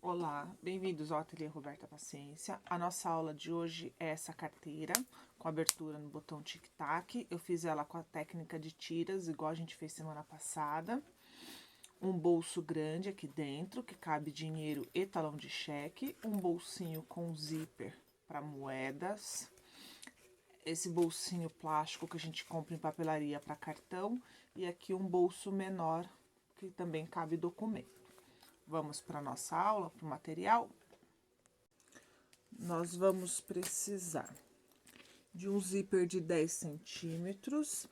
Olá, bem-vindos ao Ateliê Roberta Paciência. A nossa aula de hoje é essa carteira, com abertura no botão tic-tac. Eu fiz ela com a técnica de tiras, igual a gente fez semana passada. Um bolso grande aqui dentro, que cabe dinheiro e talão de cheque. Um bolsinho com zíper para moedas. Esse bolsinho plástico que a gente compra em papelaria para cartão. E aqui um bolso menor, que também cabe documento. Vamos para a nossa aula, para o material. Nós vamos precisar de um zíper de 10 centímetros,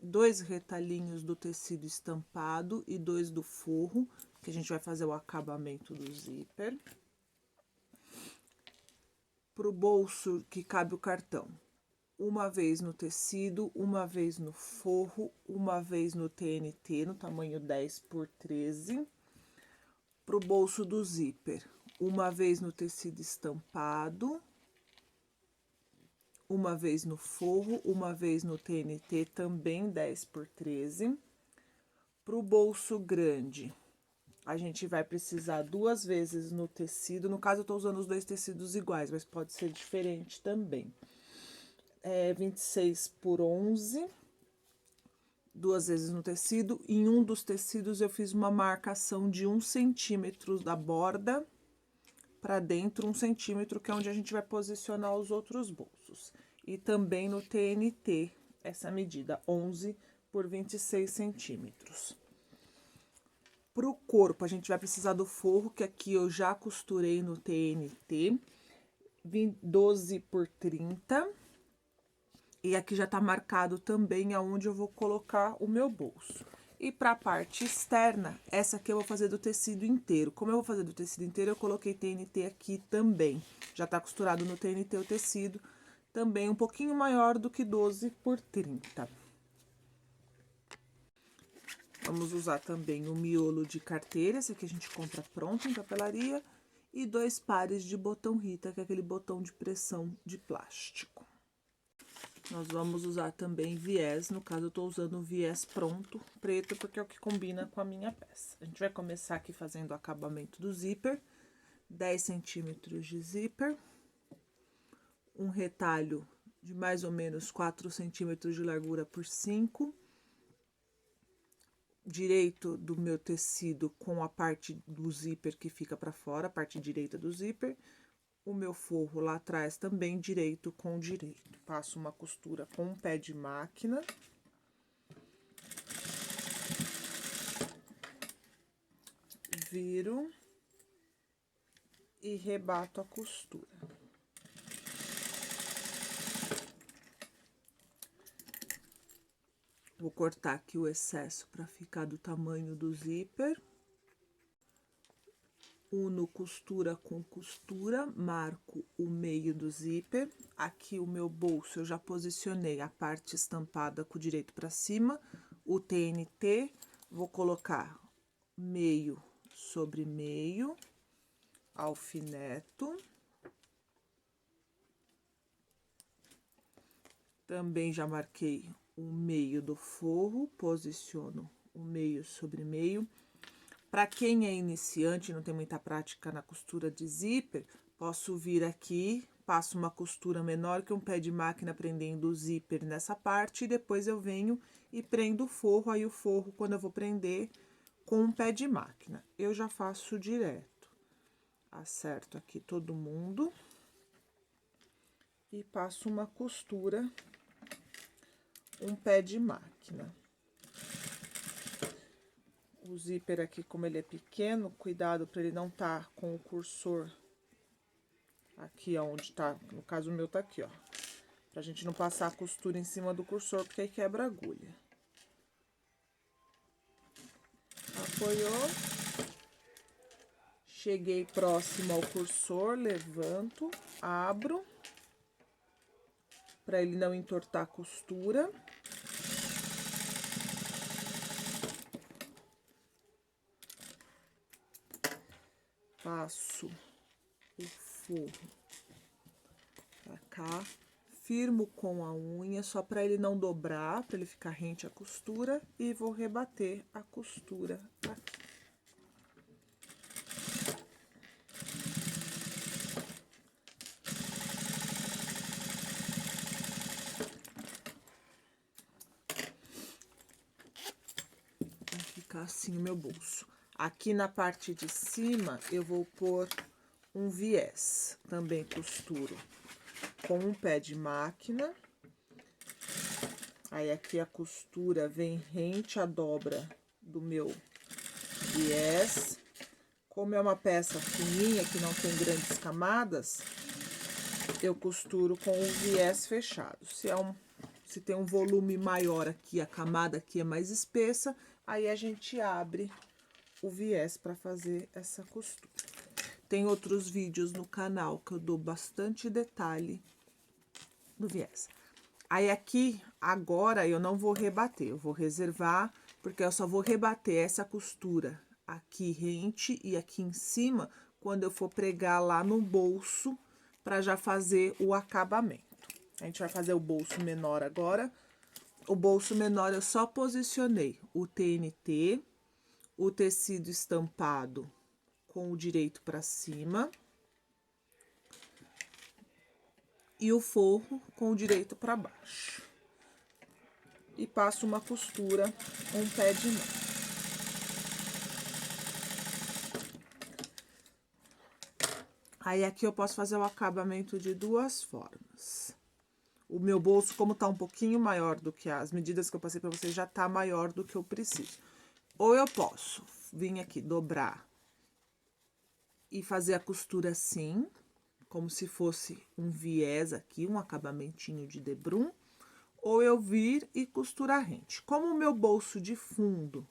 2 retalhinhos do tecido estampado e 2 do forro, que a gente vai fazer o acabamento do zíper. Para o bolso que cabe o cartão, uma vez no tecido, uma vez no forro, uma vez no TNT, no tamanho 10 por 13. Para o bolso do zíper, uma vez no tecido estampado, uma vez no forro, uma vez no TNT, também 10 por 13. Para o bolso grande, a gente vai precisar 2 vezes no tecido. No caso, eu tô usando os 2 tecidos iguais, mas pode ser diferente também. 26 por 11, 2 vezes no tecido. Em um dos tecidos, eu fiz uma marcação de 1 centímetro da borda para dentro, 1 centímetro, que é onde a gente vai posicionar os outros bolsos. E também no TNT, essa medida, 11 por 26 centímetros. Para o corpo, a gente vai precisar do forro, que aqui eu já costurei no TNT, 12 por 30. E aqui já tá marcado também aonde eu vou colocar o meu bolso. E para a parte externa, essa aqui eu vou fazer do tecido inteiro. Como eu vou fazer do tecido inteiro, eu coloquei TNT aqui também. Já tá costurado no TNT o tecido, também um pouquinho maior do que 12 por 30. Vamos usar também o miolo de carteira, esse aqui a gente compra pronto em papelaria. E 2 pares de botão Rita, que é aquele botão de pressão de plástico. Nós vamos usar também viés, no caso eu tô usando o viés pronto, preto, porque é o que combina com a minha peça. A gente vai começar aqui fazendo o acabamento do zíper, 10 centímetros de zíper, um retalho de mais ou menos 4 centímetros de largura por 5, direito do meu tecido com a parte do zíper que fica para fora, a parte direita do zíper. O meu forro lá atrás também direito com direito. Passo uma costura com um pé de máquina. Viro e rebato a costura. Vou cortar aqui o excesso para ficar do tamanho do zíper. Uno costura com costura, marco o meio do zíper. Aqui o meu bolso eu já posicionei a parte estampada com o direito para cima, o TNT, vou colocar meio sobre meio, alfineto. Também já marquei o meio do forro, posiciono o meio sobre meio. Para quem é iniciante e não tem muita prática na costura de zíper, posso vir aqui, passo uma costura menor que um pé de máquina prendendo o zíper nessa parte, e depois eu venho e prendo o forro, aí o forro, quando eu vou prender, com um pé de máquina. Eu já faço direto. Acerto aqui todo mundo e passo uma costura, um pé de máquina. O zíper aqui, como ele é pequeno, cuidado para ele não tá com o cursor aqui onde tá, no caso o meu tá aqui, ó. Pra gente não passar a costura em cima do cursor, porque aí quebra a agulha. Apoiou. Cheguei próximo ao cursor, levanto, abro, para ele não entortar a costura. Passo o forro pra cá, firmo com a unha, só para ele não dobrar, para ele ficar rente à costura, e vou rebater a costura aqui. ficar assim o meu bolso. Aqui na parte de cima, eu vou pôr um viés. Também costuro com um pé de máquina. Aí, aqui a costura vem rente à dobra do meu viés. Como é uma peça fininha, que não tem grandes camadas, eu costuro com o viés fechado. Se tem um volume maior aqui, a camada aqui é mais espessa, aí a gente abre o viés para fazer essa costura. Tem outros vídeos no canal que eu dou bastante detalhe do viés. Aí, aqui, agora, eu não vou rebater, eu vou reservar, porque eu só vou rebater essa costura aqui rente e aqui em cima, quando eu for pregar lá no bolso, para já fazer o acabamento. A gente vai fazer o bolso menor agora. O bolso menor eu só posicionei o TNT, o tecido estampado com o direito para cima e o forro com o direito para baixo. E passo uma costura, um pé de mão. Aí, aqui eu posso fazer o acabamento de duas formas. O meu bolso, como tá um pouquinho maior do que as medidas que eu passei pra vocês, já tá maior do que eu preciso. Ou eu posso vir aqui, dobrar e fazer a costura assim, como se fosse um viés aqui, um acabamentinho de debrum. Ou eu vir e costurar rente. Como o meu bolso de fundo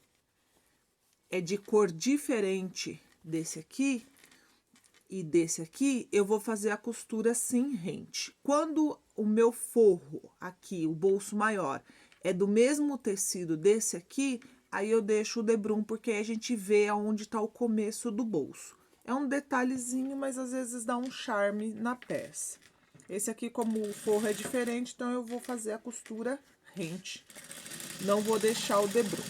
é de cor diferente desse aqui e desse aqui, eu vou fazer a costura assim rente. Quando o meu forro aqui, o bolso maior, é do mesmo tecido desse aqui, aí eu deixo o debrum, porque aí a gente vê aonde tá o começo do bolso. É um detalhezinho, mas às vezes dá um charme na peça. Esse aqui, como o forro é diferente, então eu vou fazer a costura rente. Não vou deixar o debrum.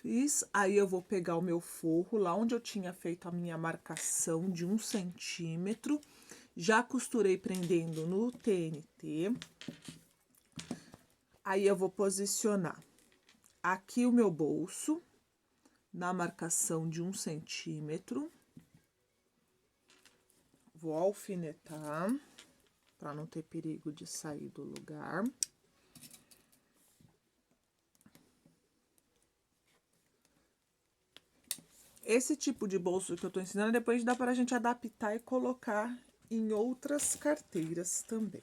Fiz, aí eu vou pegar o meu forro, lá onde eu tinha feito a minha marcação de 1 centímetro. Já costurei prendendo no TNT. Aí, eu vou posicionar aqui o meu bolso, na marcação de 1 centímetro. Vou alfinetar, para não ter perigo de sair do lugar. Esse tipo de bolso que eu tô ensinando, depois dá pra gente adaptar e colocar em outras carteiras também.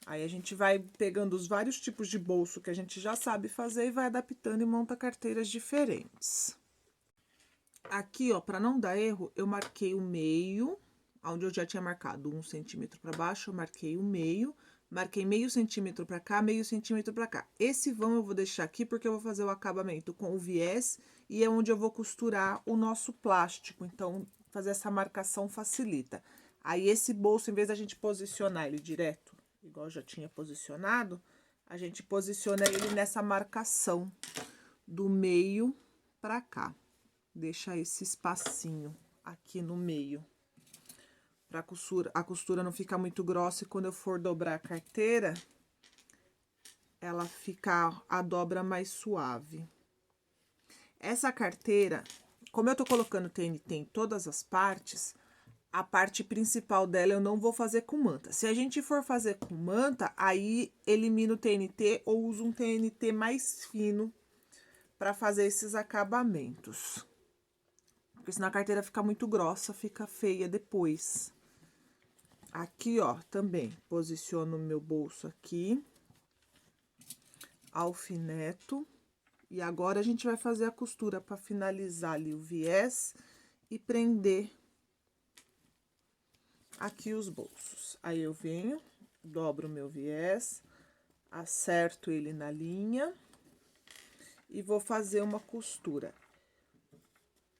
Aí, a gente vai pegando os vários tipos de bolso que a gente já sabe fazer e vai adaptando e monta carteiras diferentes. Aqui, ó, pra não dar erro, eu marquei o meio, onde eu já tinha marcado 1 centímetro pra baixo, eu marquei o meio, marquei meio centímetro pra cá, meio centímetro pra cá. Esse vão eu vou deixar aqui porque eu vou fazer o acabamento com o viés e é onde eu vou costurar o nosso plástico, então fazer essa marcação facilita. Aí, esse bolso, em vez da gente posicionar ele direto, igual eu já tinha posicionado, a gente posiciona ele nessa marcação do meio pra cá. Deixa esse espacinho aqui no meio, pra a costura não ficar muito grossa e quando eu for dobrar a carteira, ela ficar a dobra mais suave. Essa carteira, como eu tô colocando TNT em todas as partes, a parte principal dela eu não vou fazer com manta. Se a gente for fazer com manta, aí elimina o TNT ou usa um TNT mais fino para fazer esses acabamentos. Porque senão a carteira fica muito grossa, fica feia depois. Aqui, ó, também posiciono o meu bolso aqui, alfineto. E agora a gente vai fazer a costura para finalizar ali o viés e prender aqui os bolsos. Aí, eu venho, dobro o meu viés, acerto ele na linha e vou fazer uma costura.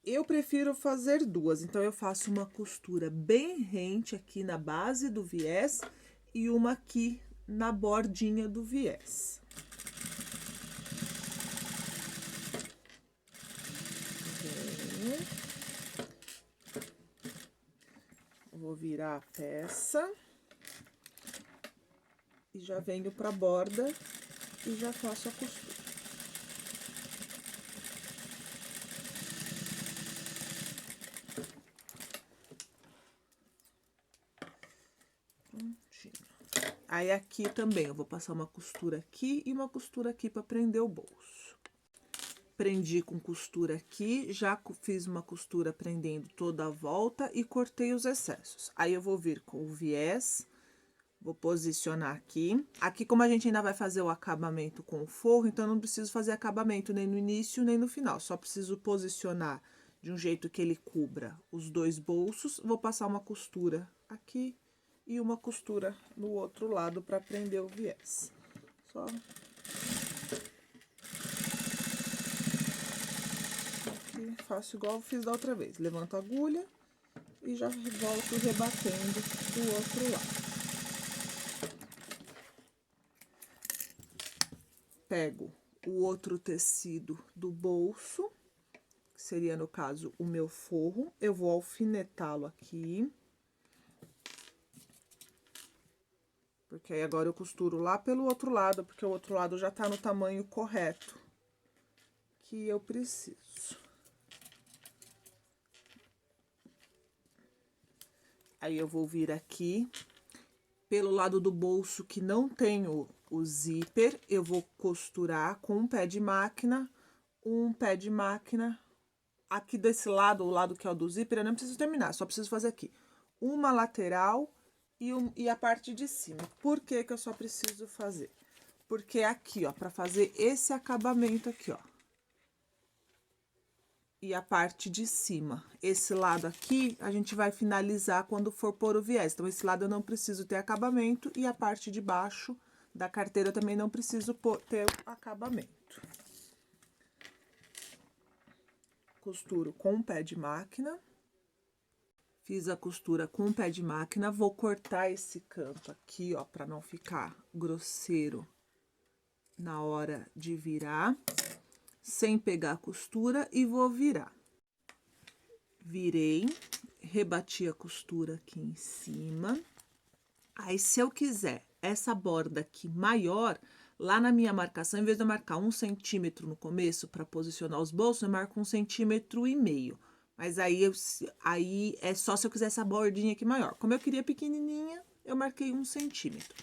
Eu prefiro fazer duas, então eu faço uma costura bem rente aqui na base do viés e uma aqui na bordinha do viés. Vou virar a peça. E já venho pra borda e já faço a costura. Aí, aqui também, eu vou passar uma costura aqui e uma costura aqui pra prender o bolso. Prendi com costura aqui, já fiz uma costura prendendo toda a volta e cortei os excessos. Aí, eu vou vir com o viés, vou posicionar aqui. Aqui, como a gente ainda vai fazer o acabamento com o forro, então, eu não preciso fazer acabamento nem no início, nem no final. Só preciso posicionar de um jeito que ele cubra os dois bolsos. Vou passar uma costura aqui e uma costura no outro lado para prender o viés. Só aqui, faço igual eu fiz da outra vez. Levanto a agulha e já volto rebatendo do outro lado. Pego o outro tecido do bolso, que seria, no caso, o meu forro. Eu vou alfinetá-lo aqui. Porque aí agora eu costuro lá pelo outro lado, porque o outro lado já tá no tamanho correto que eu preciso. Aí, eu vou vir aqui, pelo lado do bolso que não tem o zíper, eu vou costurar com um pé de máquina, aqui desse lado, o lado que é o do zíper, eu não preciso terminar, só preciso fazer aqui uma lateral e a parte de cima. Por que que eu só preciso fazer? Porque aqui, ó, pra fazer esse acabamento aqui, ó. E a parte de cima. Esse lado aqui, a gente vai finalizar quando for pôr o viés. Então, esse lado eu não preciso ter acabamento e a parte de baixo da carteira eu também não preciso ter acabamento. Costuro com um pé de máquina. Fiz a costura com um pé de máquina, vou cortar esse canto aqui, ó, pra não ficar grosseiro na hora de virar, sem pegar a costura, e vou virar. Virei, rebati a costura aqui em cima. Aí, se eu quiser essa borda aqui maior, lá na minha marcação, em vez de eu marcar 1 centímetro no começo para posicionar os bolsos, eu marco 1,5 centímetros. Mas aí é só se eu quiser essa bordinha aqui maior. Como eu queria pequenininha, eu marquei 1 centímetro.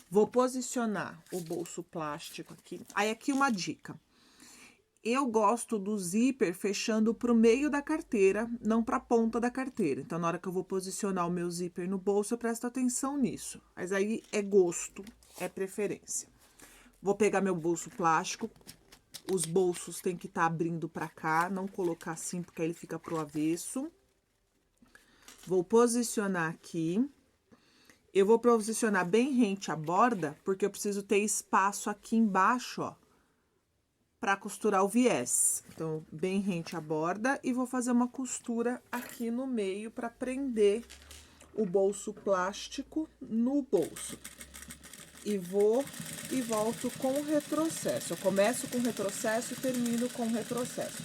Vou posicionar o bolso plástico aqui. Aí, aqui uma dica. Eu gosto do zíper fechando pro meio da carteira, não pra ponta da carteira. Então, na hora que eu vou posicionar o meu zíper no bolso, eu presto atenção nisso. Mas aí é gosto, é preferência. Vou pegar meu bolso plástico. Os bolsos tem que estar abrindo pra cá, não colocar assim, porque aí ele fica pro avesso. Vou posicionar aqui. Eu vou posicionar bem rente à borda, porque eu preciso ter espaço aqui embaixo, ó, pra costurar o viés. Então, bem rente à borda, e vou fazer uma costura aqui no meio pra prender o bolso plástico no bolso. E vou e volto com o retrocesso. Eu começo com retrocesso e termino com retrocesso.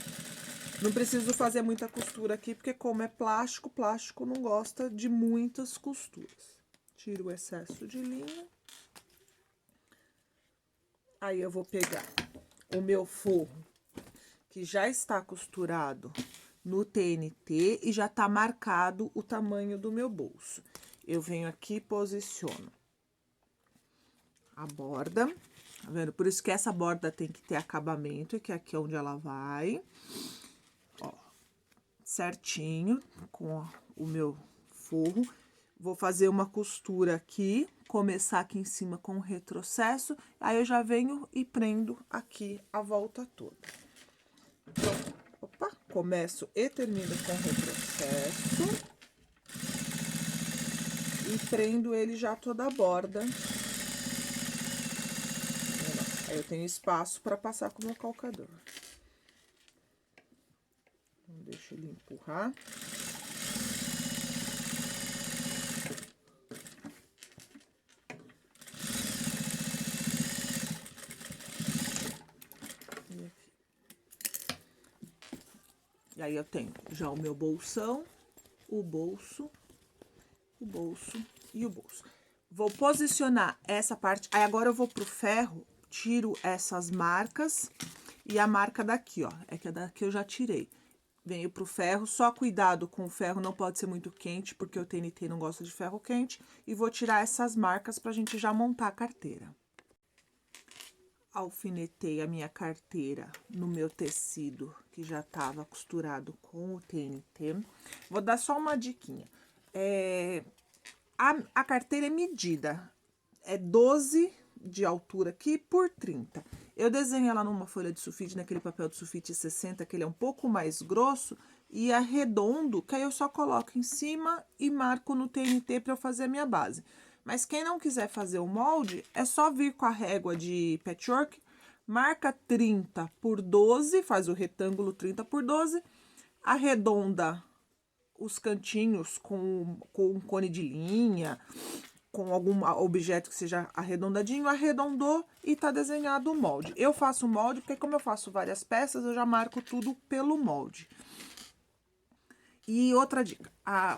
Não preciso fazer muita costura aqui, porque como é plástico, plástico não gosta de muitas costuras. Tiro o excesso de linha. Aí, eu vou pegar o meu forro, que já está costurado no TNT e já tá marcado o tamanho do meu bolso. Eu venho aqui e posiciono a borda, tá vendo? Por isso que essa borda tem que ter acabamento, que aqui é onde ela vai, ó, certinho, com o meu forro. Vou fazer uma costura aqui, começar aqui em cima com o retrocesso, aí eu já venho e prendo aqui a volta toda. Então, opa, começo e termino com retrocesso. E prendo ele já toda a borda. Aí, eu tenho espaço para passar com o meu calcador. Então, deixa ele empurrar. E aí, eu tenho já o meu bolsão, o bolso, o bolso e o bolso. Vou posicionar essa parte, aí agora eu vou pro ferro, tiro essas marcas e a marca daqui, ó, é que a daqui eu já tirei. Venho pro ferro, só cuidado com o ferro, não pode ser muito quente, porque o TNT não gosta de ferro quente, e vou tirar essas marcas pra gente já montar a carteira. Alfinetei a minha carteira no meu tecido, que já estava costurado com o TNT. Vou dar só uma diquinha. A carteira é medida, é 12 de altura aqui por 30. Eu desenho ela numa folha de sulfite, naquele papel de sulfite 60, que ele é um pouco mais grosso, e arredondo, que aí eu só coloco em cima e marco no TNT para eu fazer a minha base. Mas quem não quiser fazer o molde, é só vir com a régua de patchwork, marca 30 por 12, faz o retângulo 30 por 12, arredonda os cantinhos com um cone de linha, com algum objeto que seja arredondadinho, arredondou e tá desenhado o molde. Eu faço o molde, porque como eu faço várias peças, eu já marco tudo pelo molde. E outra dica,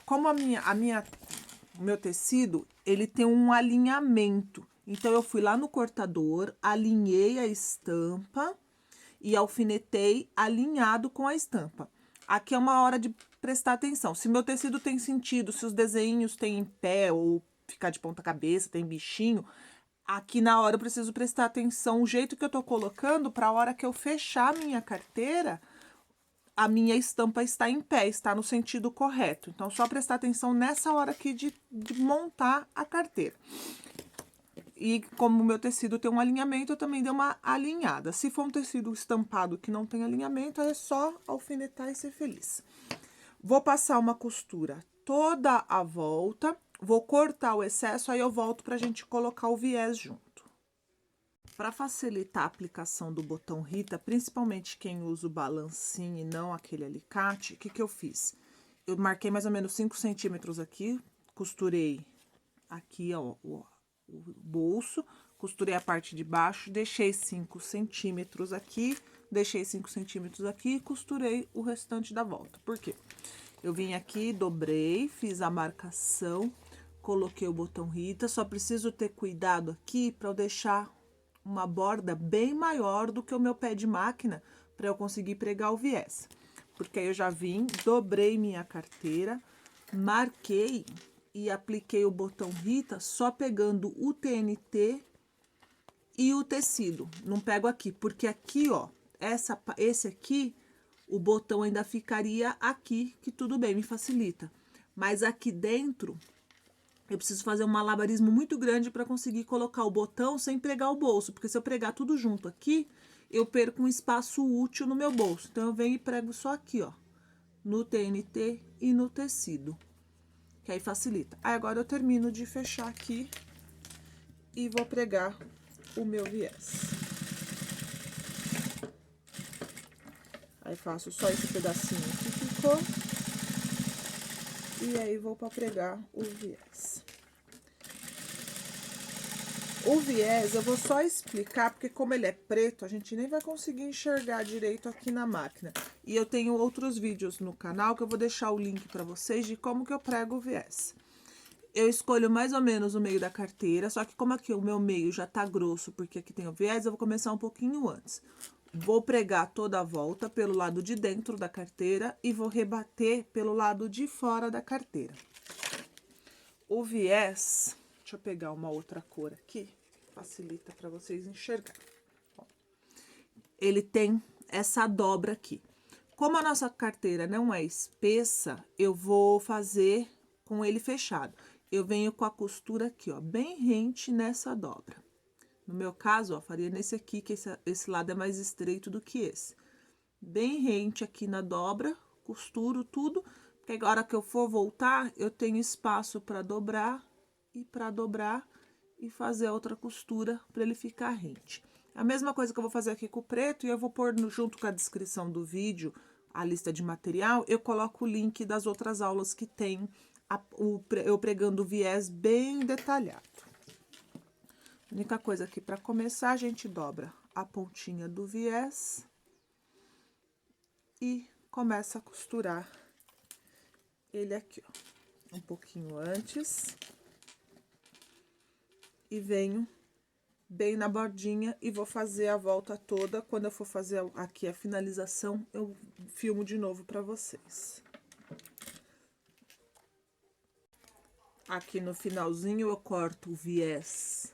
como o meu tecido, ele tem um alinhamento. Então, eu fui lá no cortador, alinhei a estampa e alfinetei alinhado com a estampa. Aqui é uma hora de prestar atenção. Se meu tecido tem sentido, se os desenhos têm em pé ou ficar de ponta cabeça, tem bichinho, aqui na hora eu preciso prestar atenção o jeito que eu tô colocando para a hora que eu fechar a minha carteira, a minha estampa está em pé, está no sentido correto. Então, só prestar atenção nessa hora aqui de montar a carteira. E como o meu tecido tem um alinhamento, eu também dei uma alinhada. Se for um tecido estampado que não tem alinhamento, é só alfinetar e ser feliz. Vou passar uma costura toda a volta, vou cortar o excesso, aí eu volto pra gente colocar o viés junto. Para facilitar a aplicação do botão Rita, principalmente quem usa o balancinho e não aquele alicate, o que que eu fiz? Eu marquei mais ou menos 5 centímetros aqui, costurei aqui, ó, o bolso, costurei a parte de baixo, deixei 5 centímetros aqui, deixei 5 centímetros aqui e costurei o restante da volta. Por quê? Eu vim aqui, dobrei, fiz a marcação, coloquei o botão Rita, só preciso ter cuidado aqui para eu deixar uma borda bem maior do que o meu pé de máquina para eu conseguir pregar o viés. Porque aí eu já vim, dobrei minha carteira, marquei e apliquei o botão Rita só pegando o TNT e o tecido. Não pego aqui, porque aqui, ó, esse aqui, o botão ainda ficaria aqui, que tudo bem, me facilita. Mas aqui dentro, eu preciso fazer um malabarismo muito grande para conseguir colocar o botão sem pregar o bolso, porque se eu pregar tudo junto aqui, eu perco um espaço útil no meu bolso. Então, eu venho e prego só aqui, ó, no TNT e no tecido, que aí facilita. Aí, agora eu termino de fechar aqui e vou pregar o meu viés. Aí, faço só esse pedacinho que ficou. E aí, vou para pregar o viés. O viés, eu vou só explicar, porque como ele é preto, a gente nem vai conseguir enxergar direito aqui na máquina. E eu tenho outros vídeos no canal, que eu vou deixar o link para vocês de como que eu prego o viés. Eu escolho mais ou menos o meio da carteira, só que como aqui o meu meio já tá grosso, porque aqui tem o viés, eu vou começar um pouquinho antes. Vou pregar toda a volta pelo lado de dentro da carteira e vou rebater pelo lado de fora da carteira. O viés, deixa eu pegar uma outra cor aqui, facilita para vocês enxergarem. Ele tem essa dobra aqui. Como a nossa carteira não é espessa, eu vou fazer com ele fechado. Eu venho com a costura aqui, ó, bem rente nessa dobra. No meu caso, ó, faria nesse aqui, que esse lado é mais estreito do que esse. Bem rente aqui na dobra, costuro tudo, porque agora que eu for voltar, eu tenho espaço para dobrar e fazer outra costura para ele ficar rente. A mesma coisa que eu vou fazer aqui com o preto, e eu vou pôr junto com a descrição do vídeo, a lista de material, eu coloco o link das outras aulas que tem eu pregando o viés bem detalhado. A única coisa aqui, para começar, a gente dobra a pontinha do viés e começa a costurar ele aqui, ó, um pouquinho antes. e venho bem na bordinha e vou fazer a volta toda. Quando eu for fazer aqui a finalização, eu filmo de novo para vocês. Aqui no finalzinho eu corto o viés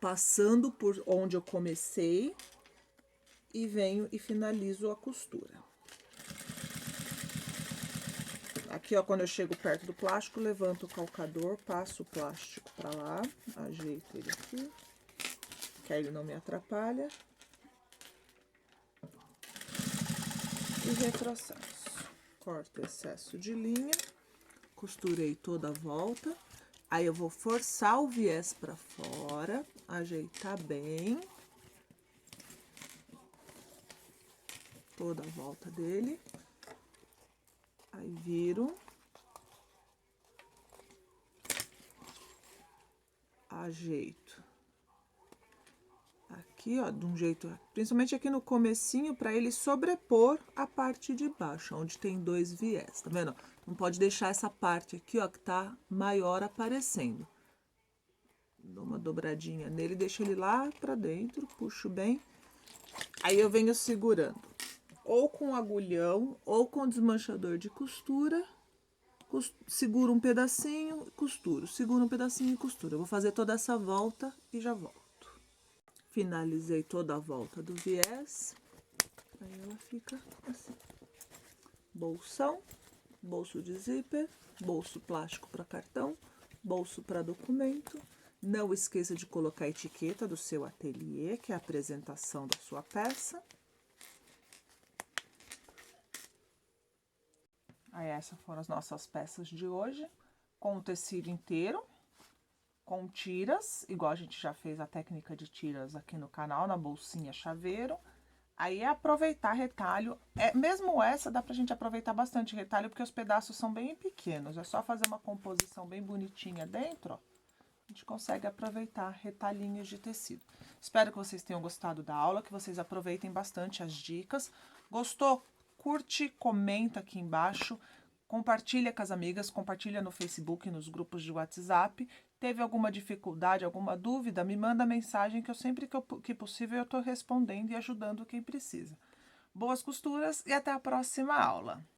passando por onde eu comecei e venho e finalizo a costura. Aqui, ó, quando eu chego perto do plástico, levanto o calcador, passo o plástico pra lá, ajeito ele aqui, que aí ele não me atrapalha. E retrocesso. Corto o excesso de linha, costurei toda a volta. Aí eu vou forçar o viés pra fora, ajeitar bem toda a volta dele. Aí viro, ajeito aqui, ó, de um jeito, principalmente aqui no comecinho, para ele sobrepor a parte de baixo, onde tem dois viés, tá vendo? Não pode deixar essa parte aqui, ó, que tá maior aparecendo. Dou uma dobradinha nele, deixo ele lá pra dentro, puxo bem. Aí eu venho segurando, ou com agulhão, ou com desmanchador de costura. Seguro um pedacinho, costuro, seguro um pedacinho e costura. Eu vou fazer toda essa volta e já volto. Finalizei toda a volta do viés. Aí ela fica assim. Bolsão, bolso de zíper, bolso plástico para cartão, bolso para documento. Não esqueça de colocar a etiqueta do seu ateliê, que é a apresentação da sua peça. Aí essas foram as nossas peças de hoje, com o tecido inteiro, com tiras, igual a gente já fez a técnica de tiras aqui no canal, na bolsinha chaveiro. Aí é aproveitar retalho, mesmo essa dá pra gente aproveitar bastante retalho, porque os pedaços são bem pequenos, é só fazer uma composição bem bonitinha dentro, ó, a gente consegue aproveitar retalhinhos de tecido. Espero que vocês tenham gostado da aula, que vocês aproveitem bastante as dicas. Gostou? Curte, comenta aqui embaixo, compartilha com as amigas, compartilha no Facebook, nos grupos de WhatsApp. Teve alguma dificuldade, alguma dúvida, me manda mensagem que eu sempre que possível eu estou respondendo e ajudando quem precisa. Boas costuras e até a próxima aula!